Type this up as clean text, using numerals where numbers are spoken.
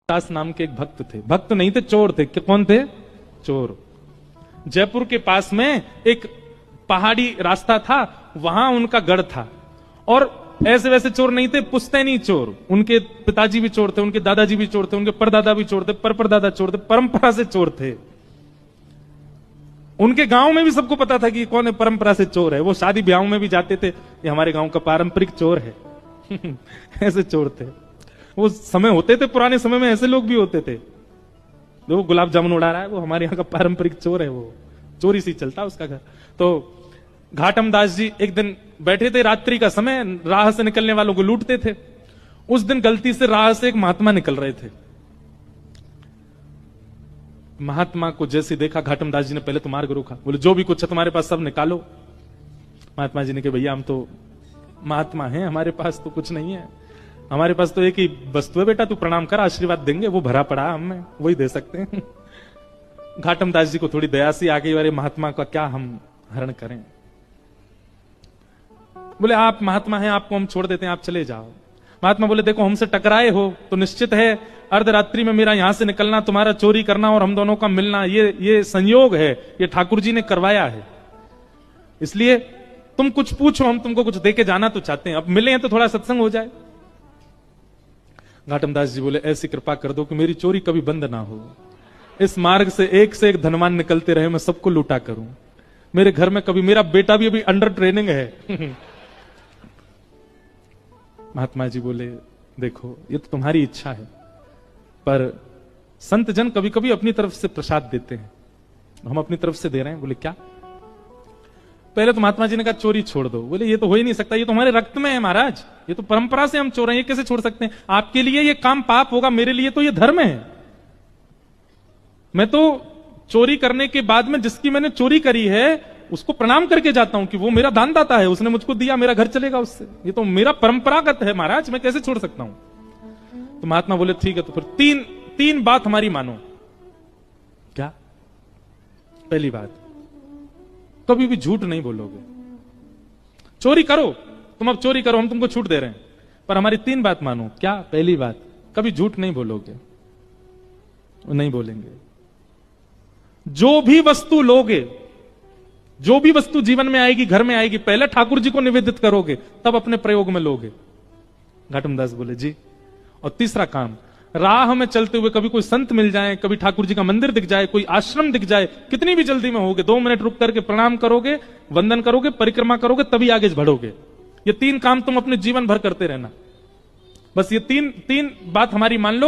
दास नाम के एक भक्त थे। भक्त नहीं थे, चोर थे। कौन थे? चोर। जयपुर के पास में एक पहाड़ी रास्ता था, वहां उनका गढ़ था। और ऐसे वैसे चोर नहीं थे, पुश्तैनी चोर। उनके पिताजी भी चोर थे, उनके दादाजी भी चोर थे, उनके परदादा भी चोर थे, परदादा चोर थे, परंपरा से चोर थे। उनके गांव में भी सबको पता था कि कौन है परंपरा से चोर है। वो शादी ब्याह में भी जाते थे, ये हमारे गांव का पारंपरिक चोर है। ऐसे चोर थे। वो समय होते थे, पुराने समय में ऐसे लोग भी होते थे। वो गुलाब जामुन उड़ा रहा है, वो हमारे यहाँ का पारंपरिक चोर है। वो चोरी से चलता उसका घर। तो घाटम दास जी एक दिन बैठे थे, रात्रि का समय, राह से निकलने वालों को लूटते थे। उस दिन गलती से राह से एक महात्मा निकल रहे थे। महात्मा को जैसे देखा, घाटम दास जी ने पहले तो मार्ग रोका। बोले जो भी कुछ है तुम्हारे पास सब निकालो। महात्मा जी ने कहा भैया हम तो महात्मा हैं, हमारे पास तो कुछ नहीं है, हमारे पास तो एक ही वस्तु है बेटा, तू प्रणाम कर, आशीर्वाद देंगे, वो भरा पड़ा हमें, वही दे सकते हैं। घाटम दास जी को थोड़ी दया सी आ गई, अरे महात्मा का क्या हम हरण करें। बोले आप महात्मा हैं, आपको हम छोड़ देते हैं, आप चले जाओ। महात्मा बोले देखो हमसे टकराए हो तो निश्चित है अर्धरात्रि में मेरा यहां से निकलना, तुम्हारा चोरी करना और हम दोनों का मिलना, ये संयोग है, ये ठाकुर जी ने करवाया है। इसलिए तुम कुछ पूछो, हम तुमको कुछ देके जाना तो चाहते हैं, अब मिले हैं तो थोड़ा सत्संग हो जाए। घाटम दास जी बोले ऐसी कृपा कर दो कि मेरी चोरी कभी बंद ना हो, इस मार्ग से एक धनवान निकलते रहे, मैं सबको लूटा करूं। मेरे घर में कभी, मेरा बेटा भी अभी अंडर ट्रेनिंग है। महात्मा जी बोले देखो ये तो तुम्हारी इच्छा है, पर संत जन कभी कभी अपनी तरफ से प्रसाद देते हैं, हम अपनी तरफ से दे रहे हैं। बोले क्या? पहले तो महात्मा जी ने कहा चोरी छोड़ दो। बोले ये तो हो ही नहीं सकता, ये तो हमारे रक्त में है महाराज, ये तो परंपरा से हम चोर हैं, ये कैसे छोड़ सकते हैं? आपके लिए ये काम पाप होगा, मेरे लिए तो ये धर्म है। मैं तो चोरी करने के बाद में जिसकी मैंने चोरी करी है उसको प्रणाम करके जाता हूं कि वो मेरा दानदाता है, उसने मुझको दिया, मेरा घर चलेगा उससे, ये तो मेरा परंपरागत है महाराज, मैं कैसे छोड़ सकता हूं? तो महात्मा बोले ठीक है, तो फिर तीन बात हमारी मानो। क्या? पहली बात, कभी भी झूठ नहीं बोलोगे। चोरी करो, तुम अब चोरी करो, हम तुमको छूट दे रहे हैं, पर हमारी 3 बात मानो। क्या? पहली बात, कभी झूठ नहीं बोलोगे। नहीं बोलेंगे। जो भी वस्तु लोगे, जो भी वस्तु जीवन में आएगी, घर में आएगी, पहले ठाकुर जी को निवेदित करोगे, तब अपने प्रयोग में लोगे। घाटम दास बोले जी। और तीसरा काम, राह में चलते हुए कभी कोई संत मिल जाए, कभी ठाकुर जी का मंदिर दिख जाए, कोई आश्रम दिख जाए, कितनी भी जल्दी में होगे, 2 मिनट रुक करके प्रणाम करोगे, वंदन करोगे, परिक्रमा करोगे, तभी आगे बढ़ोगे। ये 3 काम तुम अपने जीवन भर करते रहना। बस ये तीन बात हमारी मान लो।